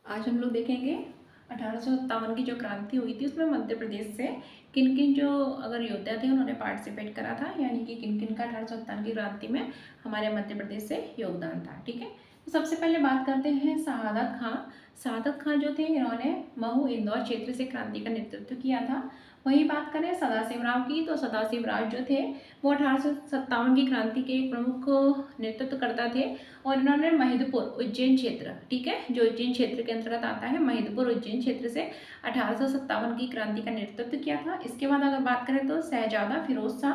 आज हम लोग देखेंगे 1857 की जो क्रांति हुई थी उसमें मध्य प्रदेश से किन किन जो अगर योद्धा थे उन्होंने पार्टिसिपेट करा था, यानी कि किन किन का 1857 की क्रांति में हमारे मध्य प्रदेश से योगदान था। ठीक है, तो सबसे पहले बात करते हैं शहादत खां। शहादत खां जो थे इन्होंने महू इंदौर क्षेत्र से क्रांति का नेतृत्व किया था। वही बात करें सदाशिवराव की, तो सदाशिवराव जो थे वो 1857 की क्रांति के एक प्रमुख नेतृत्वकर्ता थे और इन्होंने महिदपुर उज्जैन क्षेत्र, ठीक है, जो उज्जैन क्षेत्र के अंतर्गत आता है, महिदपुर उज्जैन क्षेत्र से 1857 की क्रांति का नेतृत्व किया था। इसके बाद अगर बात करें तो शहजादा फिरोज शाह,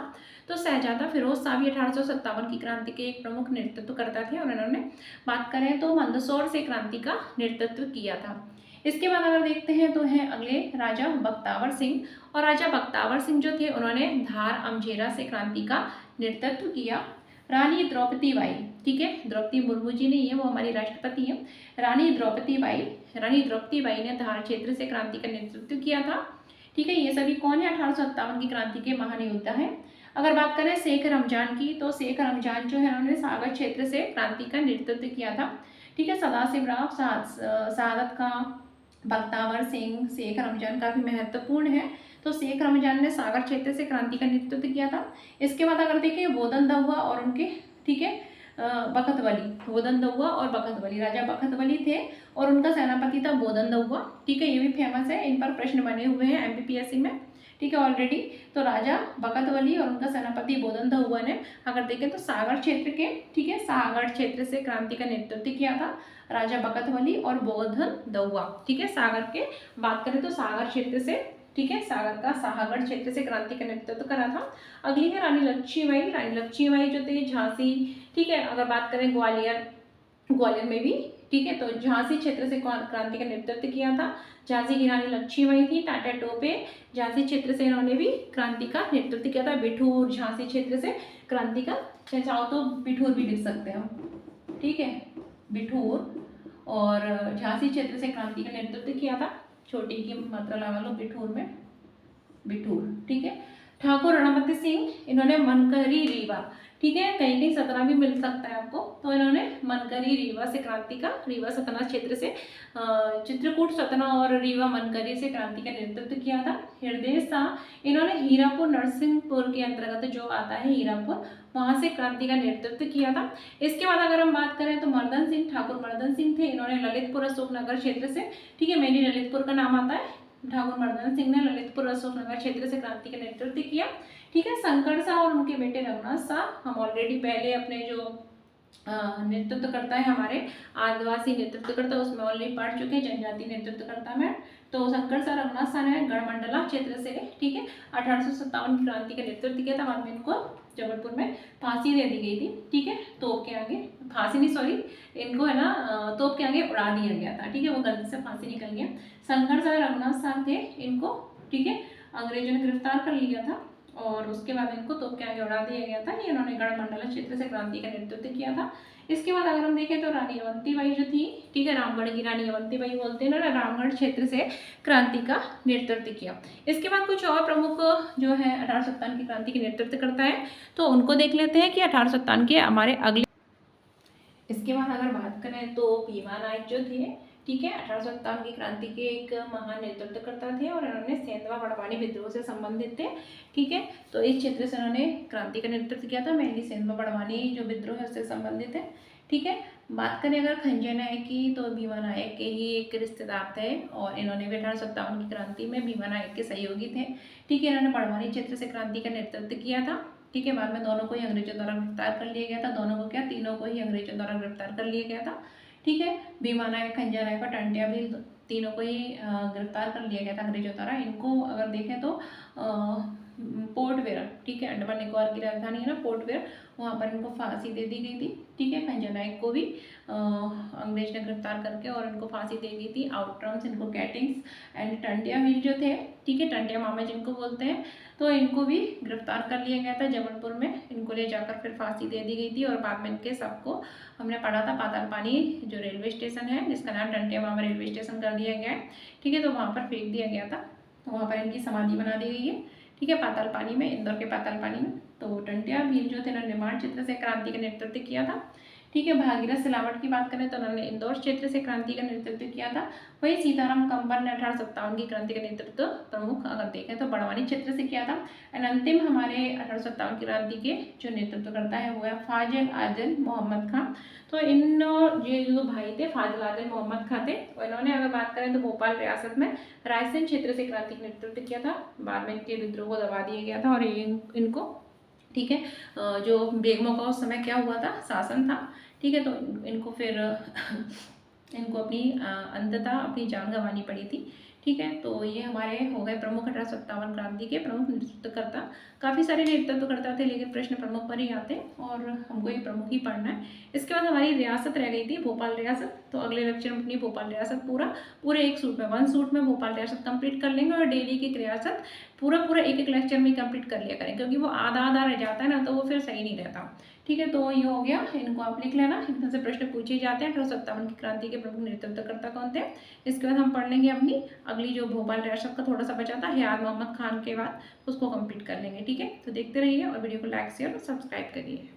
तो शहजादा फिरोज शाह भी 1857 की क्रांति के एक प्रमुख नेतृत्वकर्ता थे और इन्होंने बात करें तो मंदसौर से क्रांति का नेतृत्व किया था। इसके बाद अगर देखते हैं तो है अगले राजा बख्तावर सिंह, और राजा बख्तावर सिंह जो थे उन्होंने धार अमझेरा से क्रांति का नेतृत्व किया। रानी द्रौपदी बाई, ठीक है, द्रौपदी मुर्मू जी नहीं है, वो हमारी राष्ट्रपति है। रानी द्रौपदी बाई ने धार क्षेत्र से क्रांति का नेतृत्व किया था। ठीक है, ये सभी कौन है 1857 की क्रांति के महान योद्धा हैं। अगर बात करें शेख रमजान की, तो शेख रमजान जो है उन्होंने सागर क्षेत्र से क्रांति का नेतृत्व किया था। ठीक है, सदाशिवराव, शहादत खां, बख्तावर सिंह, शेख रमजान काफी महत्वपूर्ण है। तो शेख रमजान ने सागर क्षेत्र से क्रांति का नेतृत्व किया था। इसके बाद अगर देखें बोधन दहुआ और उनके, ठीक है, बखतवली, बोधन दहुआ और बखतवली, राजा बखतवली थे और उनका सेनापति था बोधन दहुआ। ठीक है, ये भी फेमस है, इन पर प्रश्न बने हुए हैं एमपीपीएससी में। ठीक है, ऑलरेडी। तो राजा बखतवली और उनका सेनापति बोधन दहुआ ने अगर देखें तो सागर क्षेत्र के, ठीक है, सागर क्षेत्र से क्रांति का नेतृत्व किया था, राजा बखतवली और बोधन दहुआ। ठीक है, सागर के बात करें तो सागर क्षेत्र से, ठीक है, सागर का साहगढ़ क्षेत्र से क्रांति का नेतृत्व करा था। अगली है रानी लक्ष्मीबाई। रानी लक्ष्मीबाई जो थे झांसी, ठीक है, अगर बात करें ग्वालियर में भी, ठीक है, तो झांसी क्षेत्र से क्रांति का नेतृत्व किया था। झांसी की रानी लक्ष्मीबाई थी। टाटा टोपे झांसी क्षेत्र से इन्होंने भी क्रांति का नेतृत्व किया था। बिठूर झांसी क्षेत्र से क्रांति का, चाहो तो बिठूर भी लिख सकते हैं हम, ठीक है, बिठूर, और झांसी क्षेत्र से क्रांति का नेतृत्व किया था। छोटी की मात्रा लगा लो बिठूर में, बिठूर। ठीक है, ठाकुर रणपति सिंह, इन्होंने मनकरी रीवा, ठीक है, कहीं कहीं सतना भी मिल सकता है आपको, तो इन्होंने मनकरी रीवा से क्रांति का, रीवा सतना क्षेत्र से, चित्रकूट सतना और रीवा मनकरी से क्रांति का नेतृत्व किया था। हृदय शाह, इन्होंने हीरापुर नरसिंहपुर के अंतर्गत जो आता है हीरापुर, वहां से क्रांति का नेतृत्व किया था। इसके बाद अगर हम बात करें तो मर्दन सिंह, ठाकुर मर्दन सिंह थे, इन्होंने ललितपुर अशोकनगर क्षेत्र से, ठीक है, मेनली ललितपुर का नाम आता है, ठाकुर मर्दन सिंह ने ललितपुर अशोकनगर क्षेत्र से क्रांति का नेतृत्व किया। ठीक है, शंकर शाह और उनके बेटे रघुनाथ शाह, हम ऑलरेडी पहले अपने जो नेतृत्व करता है हमारे आदिवासी नेतृत्व करता है उसमें ऑलरेडी पढ़ चुके हैं, जनजाति नेतृत्व करता में। तो शंकर शाह रघुनाथ शाह ने गढ़मंडला क्षेत्र से, ठीक है, 1857 की क्रांति का नेतृत्व किया था। बाद में इनको जबलपुर में फांसी दे दी गई थी। ठीक है, तोप के आगे, फांसी नहीं सॉरी, इनको है ना तोप के आगे उड़ा दिया गया था। ठीक है, वो गलती से फांसी निकल गया। शंकर शाह रघुनाथ शाह थे, इनको, ठीक है, अंग्रेजों ने गिरफ्तार कर लिया था और उसके बाद इनको तोप के आगे उड़ा दिया गया था। ये इन्होंने गढ़मंडला क्षेत्र से क्रांति का नेतृत्व किया था। इसके बाद अगर हम देखें तो रानी अवंतीबाई जो थी, ठीक है, रामगढ़ की रानी अवंतीबाई बोलते हैं ना, रामगढ़ क्षेत्र से क्रांति का नेतृत्व किया। इसके बाद कुछ और प्रमुख जो है 1857 की क्रांति के नेतृत्व करता है, तो उनको देख लेते हैं कि 1857 के हमारे अगले। इसके बाद अगर बात करें तो भीमा नायक जो थे, ठीक है, 1857 की क्रांति के एक महान नेतृत्वकर्ता थे और इन्होंने सेंधवा बड़वानी विद्रोह से संबंधित थे। ठीक है, तो इस क्षेत्र से उन्होंने क्रांति का नेतृत्व किया था, मेनली सेंधवा बड़वानी जो विद्रोह है उससे संबंधित है। ठीक है, बात करें अगर खंजय नायक की, तो भीमा नायक के ही एक रिश्तेदार थे और इन्होंने भी 1857 की क्रांति में भीमा नायक के सहयोगी थे। ठीक है, इन्होंने बड़वानी क्षेत्र से क्रांति का नेतृत्व किया था। ठीक है, बाद में दोनों को ही अंग्रेजों द्वारा गिरफ्तार कर लिया गया था। दोनों को क्या, तीनों को ही अंग्रेजों द्वारा गिरफ्तार कर लिया गया था। ठीक है, भीमा नायक, खंजर नायक और टंटिया भी, तीनों को ही गिरफ्तार कर लिया गया था अंग्रेजों द्वारा। इनको अगर देखें तो पोर्ट ब्लेयर, ठीक है, अंडमान निकोबार की राजधानी है ना पोर्ट ब्लेयर, वहाँ पर इनको फांसी दे दी गई थी। ठीक है, खंजर नायक को भी अंग्रेज ने गिरफ्तार करके और इनको फांसी दे दी थी। आउटरम्स, इनको कैटिंग्स एंड टंटिया भील जो थे, ठीक है, टंटिया मामा जिनको बोलते हैं, तो इनको भी गिरफ्तार कर लिया गया था जबलपुर में। इनको ले जाकर फिर फांसी दे दी गई थी और बाद में इनके सबको हमने पढ़ा था पातालपानी जो रेलवे स्टेशन है, जिसका नाम टंटिया मामा रेलवे स्टेशन कर दिया गया है। ठीक है, तो वहाँ पर फेंक दिया गया था, तो वहाँ पर इनकी समाधि बना दी गई है। ठीक है, पातालपानी में, इंदौर के पातालपानी में। तो टंटिया भील जो थे निर्माण क्षेत्र से क्रांति का नेतृत्व किया था। ठीक है। भागीरथ सिलावट की बात करें तो उन्होंने इंदौर क्षेत्र से क्रांति का नेतृत्व किया था। वही सीताराम कंवर ने 1857 की क्रांति का नेतृत्व प्रमुख अगर देखें तो बड़वानी क्षेत्र से किया था। एंड अंतिम हमारे 1857 की क्रांति के जो नेतृत्व करता है वो है फाजिल आदिल मोहम्मद खान। तो इन ये जो भाई थे फाजिल आदिल मोहम्मद खान थे, इन्होंने अगर बात करें तो भोपाल रियासत में रायसेन क्षेत्र से क्रांति का नेतृत्व किया था। बाद में इनके विद्रोह को दबा दिया गया था और इनको ठीक है जो बेगमों का उस समय क्या हुआ था, शासन था। ठीक है, तो इनको फिर इनको अपनी अंततः अपनी जान गंवानी पड़ी थी। ठीक है, तो ये हमारे हो गए प्रमुख 1857 क्रांति के प्रमुख नेतृत्वकर्ता। काफ़ी सारे नेतृत्वकर्ता थे लेकिन प्रश्न प्रमुख पर ही आते और हमको ये प्रमुख ही पढ़ना है। इसके बाद हमारी रियासत रह गई थी भोपाल रियासत। तो अगले लेक्चर में अपनी भोपाल रियासत पूरे एक सूट में 1 सूट में भोपाल रियासत कंप्लीट कर लेंगे और डेली की रियासत पूरा एक लेक्चर में कंप्लीट कर लिया करें, क्योंकि वो आधा आधा रह जाता है ना तो वो फिर सही नहीं रहता। ठीक है, तो ये हो गया, इनको आप लिख लेना। इनमें से प्रश्न पूछे जाते हैं। 1857 की क्रांति के प्रमुख नेतृत्वकर्ता कौन थे। इसके बाद हम पढ़ लेंगे अपनी अगली जो भोपाल रियासत का थोड़ा सा बचा था हयात मोहम्मद खान के बाद, उसको कंप्लीट कर लेंगे। ठीक है, तो देखते रहिए और वीडियो को लाइक शेयर और सब्सक्राइब करिए।